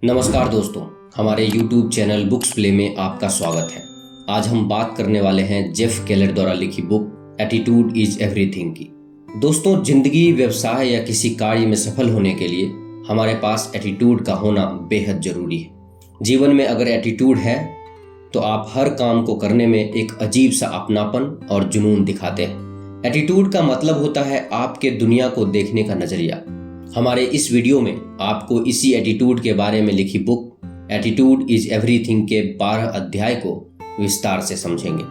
नमस्कार दोस्तों, हमारे YouTube चैनल बुक्स प्ले में आपका स्वागत है। आज हम बात करने वाले हैं जेफ केलर द्वारा लिखी बुक एटीट्यूड इज एवरीथिंग की। दोस्तों, जिंदगी, व्यवसाय या किसी कार्य में सफल होने के लिए हमारे पास एटीट्यूड का होना बेहद जरूरी है। जीवन में अगर एटीट्यूड है तो आप हर काम को करने में एक अजीब सा अपनापन और जुनून दिखाते हैं। एटीट्यूड का मतलब होता है आपके दुनिया को देखने का नजरिया। हमारे इस वीडियो में आपको इसी एटीट्यूड के बारे में लिखी बुक एटीट्यूड इज एवरीथिंग के 12 अध्याय को विस्तार से समझेंगे,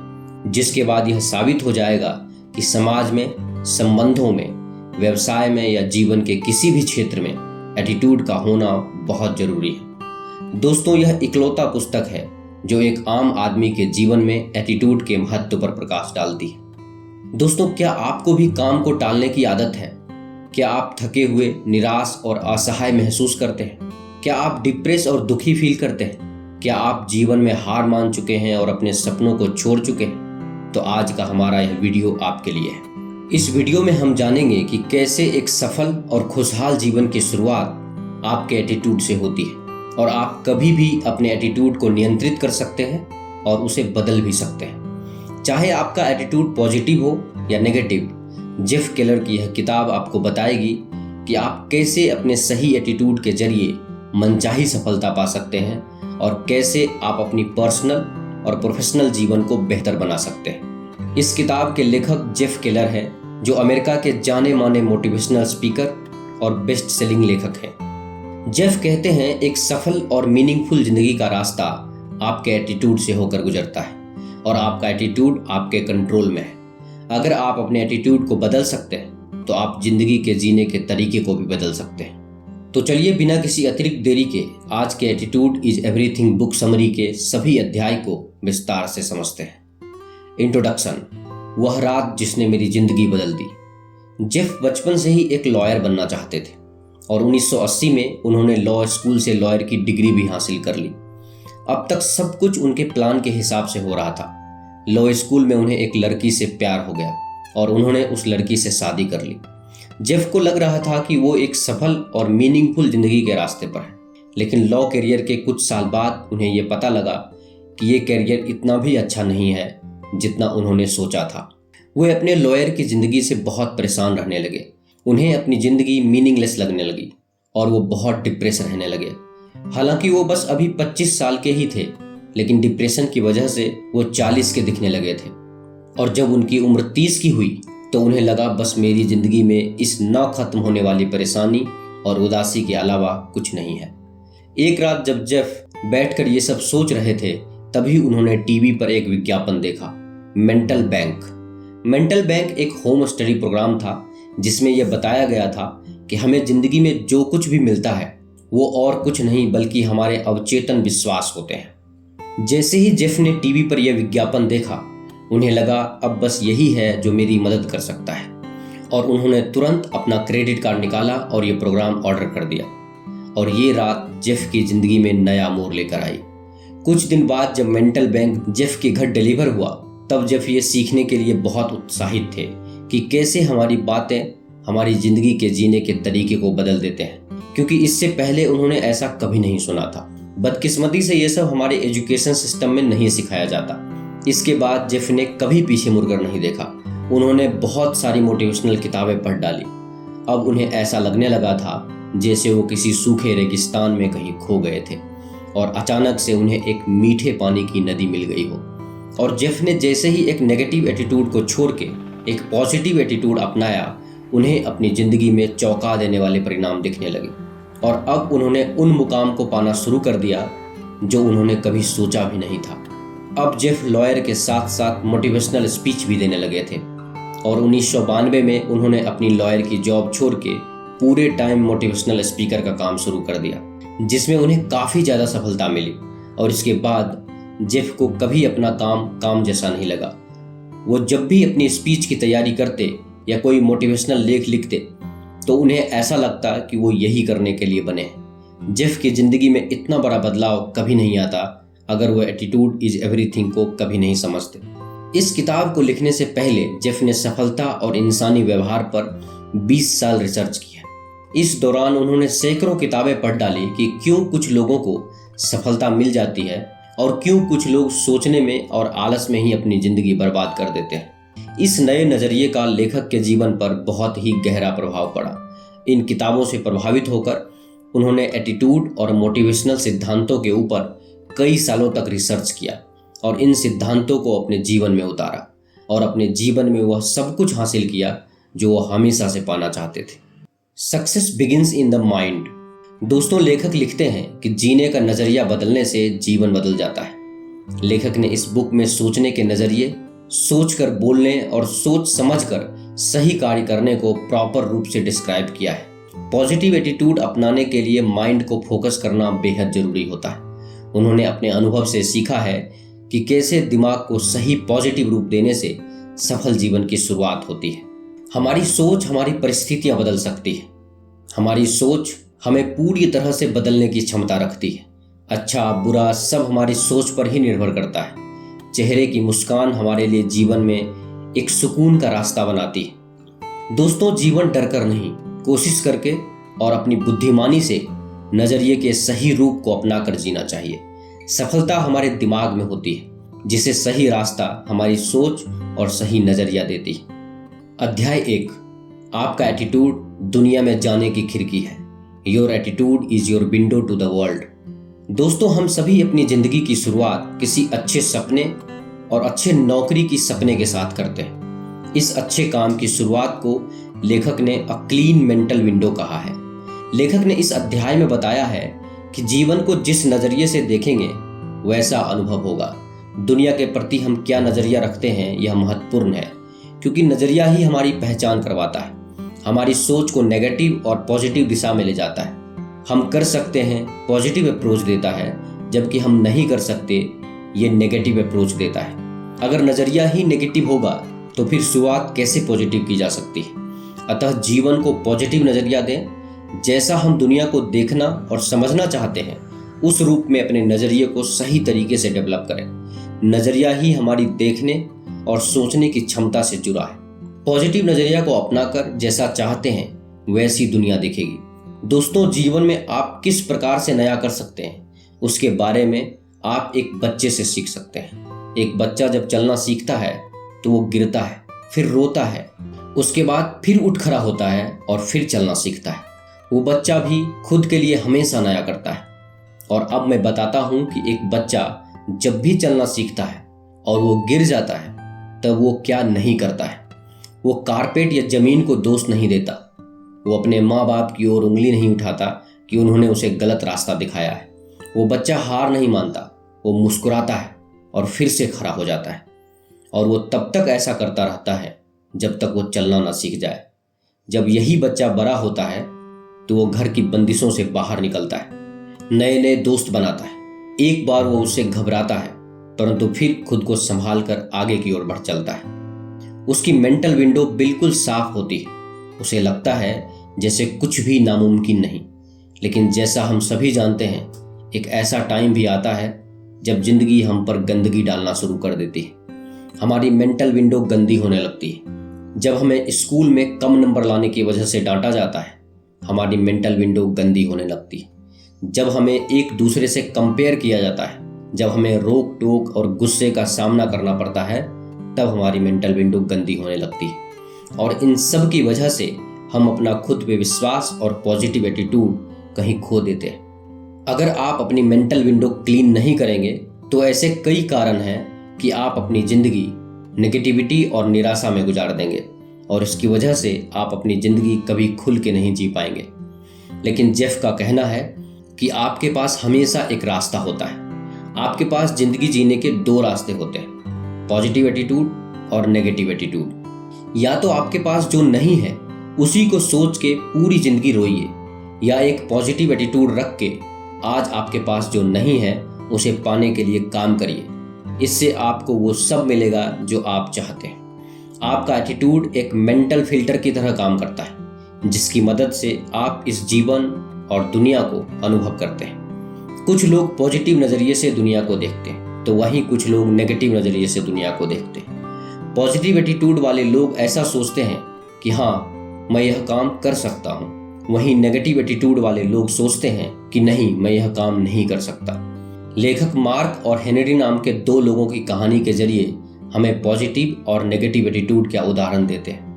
जिसके बाद यह साबित हो जाएगा कि समाज में, संबंधों में, व्यवसाय में या जीवन के किसी भी क्षेत्र में एटीट्यूड का होना बहुत जरूरी है। दोस्तों, यह इकलौता पुस्तक है जो एक आम आदमी के जीवन में एटीट्यूड के महत्व पर प्रकाश डालती है। दोस्तों, क्या आपको भी काम को टालने की आदत है? क्या आप थके हुए, निराश और असहाय महसूस करते हैं? क्या आप डिप्रेस और दुखी फील करते हैं? क्या आप जीवन में हार मान चुके हैं और अपने सपनों को छोड़ चुके हैं? तो आज का हमारा यह वीडियो आपके लिए है। इस वीडियो में हम जानेंगे कि कैसे एक सफल और खुशहाल जीवन की शुरुआत आपके एटीट्यूड से होती है और आप कभी भी अपने एटीट्यूड को नियंत्रित कर सकते हैं और उसे बदल भी सकते हैं, चाहे आपका एटीट्यूड पॉजिटिव हो या नेगेटिव। जेफ केलर की यह किताब आपको बताएगी कि आप कैसे अपने सही एटीट्यूड के जरिए मनचाही सफलता पा सकते हैं और कैसे आप अपनी पर्सनल और प्रोफेशनल जीवन को बेहतर बना सकते हैं। इस किताब के लेखक जेफ केलर हैं, जो अमेरिका के जाने माने मोटिवेशनल स्पीकर और बेस्ट सेलिंग लेखक हैं। जेफ कहते हैं, एक सफल और मीनिंगफुल जिंदगी का रास्ता आपके एटीट्यूड से होकर गुजरता है और आपका एटीट्यूड आपके कंट्रोल में है। अगर आप अपने एटीट्यूड को बदल सकते हैं तो आप जिंदगी के जीने के तरीके को भी बदल सकते हैं। तो चलिए बिना किसी अतिरिक्त देरी के आज के attitude is everything book summary के सभी अध्याय को विस्तार से समझते हैं। इंट्रोडक्शन। वह रात जिसने मेरी जिंदगी बदल दी। जेफ बचपन से ही एक लॉयर बनना चाहते थे और 1980 में उन्होंने लॉ स्कूल से लॉयर की डिग्री भी हासिल कर ली। अब तक सब कुछ उनके प्लान के हिसाब से हो रहा था। लॉ स्कूल में उन्हें एक लड़की से प्यार हो गया और उन्होंने उस लड़की से शादी कर ली। जेफ को लग रहा था कि वो एक सफल और मीनिंगफुल जिंदगी के रास्ते पर है, लेकिन लॉ करियर के कुछ साल बाद उन्हें ये पता लगा कि ये करियर इतना भी अच्छा नहीं है जितना उन्होंने सोचा था। वे अपने लॉयर की जिंदगी से बहुत परेशान रहने लगे। उन्हें अपनी जिंदगी मीनिंगलेस लगने लगी और वो बहुत डिप्रेस रहने लगे। हालांकि वो बस अभी 25 साल के ही थे, लेकिन डिप्रेशन की वजह से वो 40 के दिखने लगे थे। और जब उनकी उम्र 30 की हुई तो उन्हें लगा बस मेरी जिंदगी में इस न खत्म होने वाली परेशानी और उदासी के अलावा कुछ नहीं है। एक रात जब जेफ बैठकर ये सब सोच रहे थे, तभी उन्होंने टीवी पर एक विज्ञापन देखा। मेंटल बैंक एक होम स्टडी प्रोग्राम था जिसमें यह बताया गया था कि हमें जिंदगी में जो कुछ भी मिलता है वो और कुछ नहीं बल्कि हमारे अवचेतन विश्वास होते हैं। जैसे ही जेफ ने टीवी पर यह विज्ञापन देखा, उन्हें लगा अब बस यही है जो मेरी मदद कर सकता है और उन्होंने तुरंत अपना क्रेडिट कार्ड निकाला और यह प्रोग्राम ऑर्डर कर दिया। और ये रात जेफ की जिंदगी में नया मोड़ लेकर आई। कुछ दिन बाद जब मेंटल बैंक जेफ के घर डिलीवर हुआ, तब जेफ ये सीखने के लिए बहुत उत्साहित थे कि कैसे हमारी बातें हमारी जिंदगी के जीने के तरीके को बदल देते हैं, क्योंकि इससे पहले उन्होंने ऐसा कभी नहीं सुना था। बदकिस्मती से ये सब हमारे एजुकेशन सिस्टम में नहीं सिखाया जाता। इसके बाद जेफ ने कभी पीछे मुड़कर नहीं देखा। उन्होंने बहुत सारी मोटिवेशनल किताबें पढ़ डाली। अब उन्हें ऐसा लगने लगा था जैसे वो किसी सूखे रेगिस्तान में कहीं खो गए थे और अचानक से उन्हें एक मीठे पानी की नदी मिल गई हो। और जेफ ने जैसे ही एक नेगेटिव एटीट्यूड को छोड़ के एक पॉजिटिव एटीट्यूड अपनाया, उन्हें अपनी जिंदगी में चौंका देने वाले परिणाम दिखने लगे और अब उन्होंने उन मुकाम को पाना शुरू कर दिया जो उन्होंने कभी सोचा भी नहीं था। अब जेफ लॉयर के साथ साथ मोटिवेशनल स्पीच भी देने लगे थे और 1992 में उन्होंने अपनी लॉयर की जॉब छोड़ के पूरे टाइम मोटिवेशनल स्पीकर का काम शुरू कर दिया, जिसमें उन्हें काफ़ी ज़्यादा सफलता मिली। और इसके बाद जेफ को कभी अपना काम जैसा नहीं लगा। वो जब भी अपनी स्पीच की तैयारी करते या कोई मोटिवेशनल लेख लिखते तो उन्हें ऐसा लगता कि वो यही करने के लिए बने हैं। जेफ की जिंदगी में इतना बड़ा बदलाव कभी नहीं आता अगर वो एटीट्यूड इज एवरीथिंग को कभी नहीं समझते। इस किताब को लिखने से पहले जेफ ने सफलता और इंसानी व्यवहार पर 20 साल रिसर्च किया। इस दौरान उन्होंने सैकड़ों किताबें पढ़ डाली कि क्यों कुछ लोगों को सफलता मिल जाती है और क्यों कुछ लोग सोचने में और आलस में ही अपनी जिंदगी बर्बाद कर देते हैं। इस नए नजरिए का लेखक के जीवन पर बहुत ही गहरा प्रभाव पड़ा। इन किताबों से प्रभावित होकर उन्होंने एटीट्यूड और मोटिवेशनल सिद्धांतों के ऊपर कई सालों तक रिसर्च किया और इन सिद्धांतों को अपने जीवन में उतारा और अपने जीवन में वह सब कुछ हासिल किया जो वह हमेशा से पाना चाहते थे। Success begins in the mind. दोस्तों, लेखक लिखते हैं कि जीने का नजरिया बदलने से जीवन बदल जाता है। लेखक ने इस बुक में सोचने के नजरिए, सोचकर बोलने और सोच समझकर सही कार्य करने को प्रॉपर रूप से डिस्क्राइब किया है। पॉजिटिव एटीट्यूड अपनाने के लिए माइंड को फोकस करना बेहद जरूरी होता है। उन्होंने अपने अनुभव से सीखा है कि कैसे दिमाग को सही पॉजिटिव रूप देने से सफल जीवन की शुरुआत होती है। हमारी सोच हमारी परिस्थितियां बदल सकती है। हमारी सोच हमें पूरी तरह से बदलने की क्षमता रखती है। अच्छा बुरा सब हमारी सोच पर ही निर्भर करता है। चेहरे की मुस्कान हमारे लिए जीवन में एक सुकून का रास्ता बनाती है। दोस्तों, जीवन डर कर नहीं, कोशिश करके और अपनी बुद्धिमानी से नजरिए के सही रूप को अपनाकर जीना चाहिए। सफलता हमारे दिमाग में होती है, जिसे सही रास्ता हमारी सोच और सही नजरिया देती है। अध्याय 1, आपका एटीट्यूड दुनिया में जाने की खिड़की है। Your attitude is your window to the world. दोस्तों, हम सभी अपनी जिंदगी की शुरुआत किसी अच्छे सपने और अच्छे नौकरी की सपने के साथ करते हैं। इस अच्छे काम की शुरुआत को लेखक ने अ क्लीन मेंटल विंडो कहा है। लेखक ने इस अध्याय में बताया है कि जीवन को जिस नजरिए से देखेंगे वैसा अनुभव होगा। दुनिया के प्रति हम क्या नजरिया रखते हैं यह महत्वपूर्ण है, क्योंकि नजरिया ही हमारी पहचान करवाता है। हमारी सोच को नेगेटिव और पॉजिटिव दिशा में ले जाता है। हम कर सकते हैं पॉजिटिव अप्रोच देता है, जबकि हम नहीं कर सकते ये नेगेटिव अप्रोच देता है। अगर नजरिया ही नेगेटिव होगा तो फिर शुरुआत कैसे पॉजिटिव की जा सकती है। अतः जीवन को पॉजिटिव नजरिया दें। जैसा हम दुनिया को देखना और समझना चाहते हैं उस रूप में अपने नजरिए को सही तरीके से डेवलप करें। नजरिया ही हमारी देखने और सोचने की क्षमता से जुड़ा है। पॉजिटिव नजरिया को अपनाकर जैसा चाहते हैं वैसी दुनिया दिखेगी। दोस्तों, जीवन में आप किस प्रकार से नया कर सकते हैं उसके बारे में आप एक बच्चे से सीख सकते हैं। एक बच्चा जब चलना सीखता है तो वो गिरता है, फिर रोता है, उसके बाद फिर उठ खड़ा होता है और फिर चलना सीखता है। वो बच्चा भी खुद के लिए हमेशा नया करता है। और अब मैं बताता हूं कि एक बच्चा जब भी चलना सीखता है और वो गिर जाता है तब वो क्या नहीं करता है। वो कारपेट या जमीन को दोष नहीं देता। वो अपने माँ बाप की ओर उंगली नहीं उठाता कि उन्होंने उसे गलत रास्ता दिखाया है। वो बच्चा हार नहीं मानता, वो मुस्कुराता है और फिर से खड़ा हो जाता है। और वो तब तक ऐसा करता रहता है जब तक वो चलना ना सीख जाए। जब यही बच्चा बड़ा होता है तो वो घर की बंदिशों से बाहर निकलता है, नए नए दोस्त बनाता है। एक बार वो उससे घबराता है, परंतु फिर खुद को संभाल कर आगे की ओर बढ़ चलता है। उसकी मेंटल विंडो बिल्कुल साफ होती है। उसे लगता है जैसे कुछ भी नामुमकिन नहीं। लेकिन जैसा हम सभी जानते हैं, एक ऐसा टाइम भी आता है जब जिंदगी हम पर गंदगी डालना शुरू कर देती है। हमारी मेंटल विंडो गंदी होने लगती है। जब हमें स्कूल में कम नंबर लाने की वजह से डांटा जाता है, हमारी मेंटल विंडो गंदी होने लगती है। जब हमें एक दूसरे से कंपेयर किया जाता है, जब हमें रोक टोक और गुस्से का सामना करना पड़ता है, तब हमारी मेंटल विंडो गंदी होने लगती है। और इन सब की वजह से हम अपना खुद पे विश्वास और पॉजिटिव एटीट्यूड कहीं खो देते हैं। अगर आप अपनी मेंटल विंडो क्लीन नहीं करेंगे तो ऐसे कई कारण हैं कि आप अपनी जिंदगी नेगेटिविटी और निराशा में गुजार देंगे और इसकी वजह से आप अपनी जिंदगी कभी खुल के नहीं जी पाएंगे। लेकिन जेफ का कहना है कि आपके पास हमेशा एक रास्ता होता है। आपके पास जिंदगी जीने के 2 रास्ते होते हैं, पॉजिटिव एटीट्यूड और नेगेटिव एटीट्यूड। या तो आपके पास जो नहीं है उसी को सोच के पूरी जिंदगी रोइए, या एक पॉजिटिव एटीट्यूड रख के आज आपके पास जो नहीं है उसे पाने के लिए काम करिए। इससे आपको वो सब मिलेगा जो आप चाहते हैं। आपका एटीट्यूड एक मेंटल फिल्टर की तरह काम करता है, जिसकी मदद से आप इस जीवन और दुनिया को अनुभव करते हैं। कुछ लोग पॉजिटिव नजरिए से दुनिया को देखते हैं तो वहीं कुछ लोग नेगेटिव नजरिए से दुनिया को देखते हैं। पॉजिटिव एटीट्यूड वाले लोग ऐसा सोचते हैं कि हाँ, मैं यह काम कर सकता हूँ वहीं नेगेटिव एटीट्यूड वाले लोग सोचते हैं कि नहीं, मैं यह काम नहीं कर सकता। लेखक मार्क और हेनरी नाम के दो लोगों की कहानी के जरिए हमें पॉजिटिव और नेगेटिव एटीट्यूड का उदाहरण देते हैं।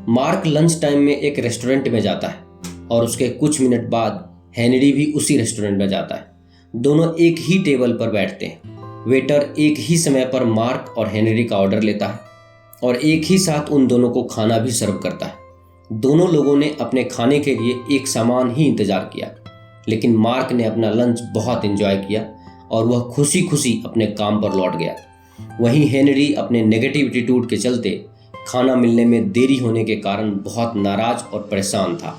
मार्क लंच टाइम में एक रेस्टोरेंट में जाता है और उसके कुछ मिनट बाद हेनरी भी उसी रेस्टोरेंट में जाता है। दोनों एक ही टेबल पर बैठते हैं। वेटर एक ही समय पर मार्क और हेनरी का ऑर्डर लेता है और एक ही साथ उन दोनों को खाना भी सर्व करता है। दोनों लोगों ने अपने खाने के लिए एक समान ही इंतजार किया, लेकिन मार्क ने अपना लंच बहुत एंजॉय किया और वह खुशी खुशी अपने काम पर लौट गया। वहीं हेनरी अपने नेगेटिव एटीट्यूड के चलते खाना मिलने में देरी होने के कारण बहुत नाराज और परेशान था।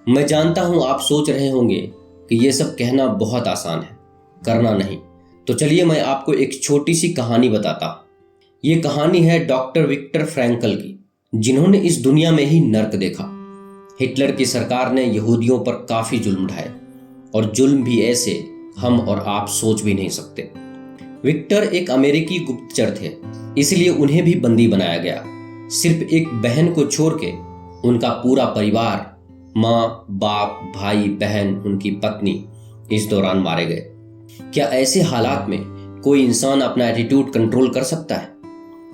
मैं जानता हूं आप सोच रहे होंगे कि यह सब कहना बहुत आसान है, करना नहीं। तो चलिए मैं आपको एक छोटी सी कहानी बताता हूं। ये कहानी है डॉक्टर विक्टर फ्रैंकल की, जिन्होंने इस दुनिया में ही नर्क देखा। हिटलर की सरकार ने यहूदियों पर काफी जुल्म ढाए और जुल्म भी ऐसे हम और आप सोच भी नहीं सकते। विक्टर एक अमेरिकी गुप्तचर थे, इसलिए उन्हें भी बंदी बनाया गया। सिर्फ एक बहन को छोड़ के उनका पूरा परिवार, माँ, बाप, भाई, बहन, उनकी पत्नी इस दौरान मारे गए। क्या ऐसे हालात में कोई इंसान अपना एटीट्यूड कंट्रोल कर सकता है?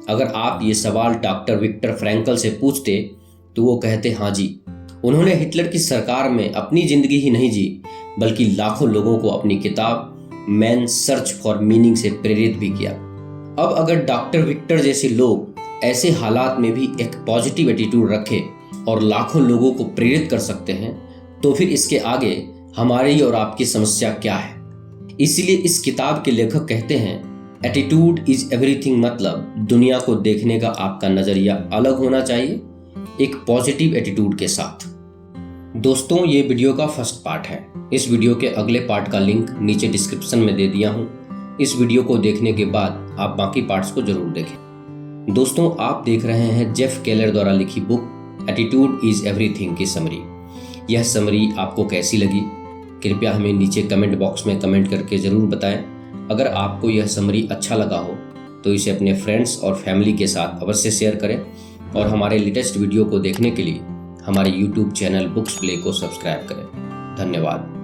अगर आप ये सवाल डॉक्टर विक्टर फ्रैंकल से पूछते तो वो कहते हाँ जी। उन्होंने हिटलर की सरकार में अपनी जिंदगी ही नहीं जी, बल्कि लाखों लोगों को अपनी किताब मैन सर्च फॉर मीनिंग से प्रेरित भी किया। अब अगर डॉक्टर विक्टर जैसे लोग ऐसे हालात में भी एक पॉजिटिव एटीट्यूड रखें और लाखों लोगों को प्रेरित कर सकते हैं, तो फिर इसके आगे हमारी और आपकी समस्या क्या है? इसीलिए इस किताब के लेखक कहते हैं एटीट्यूड इज एवरीथिंग, मतलब दुनिया को देखने का आपका नजरिया अलग होना चाहिए, एक पॉजिटिव एटीट्यूड के साथ। दोस्तों, ये वीडियो का फर्स्ट पार्ट है। इस वीडियो के अगले पार्ट का लिंक नीचे डिस्क्रिप्शन में दे दिया हूँ। इस वीडियो को देखने के बाद आप बाकी पार्ट्स को जरूर देखें। दोस्तों, आप देख रहे हैं जेफ केलर द्वारा लिखी बुक एटीट्यूड इज एवरीथिंग की समरी। यह समरी आपको कैसी लगी? कृपया हमें नीचे कमेंट बॉक्स में कमेंट करके ज़रूर बताएं। अगर आपको यह समरी अच्छा लगा हो तो इसे अपने फ्रेंड्स और फैमिली के साथ अवश्य शेयर करें और हमारे लेटेस्ट वीडियो को देखने के लिए हमारे YouTube चैनल बुक्स प्ले को सब्सक्राइब करें। धन्यवाद।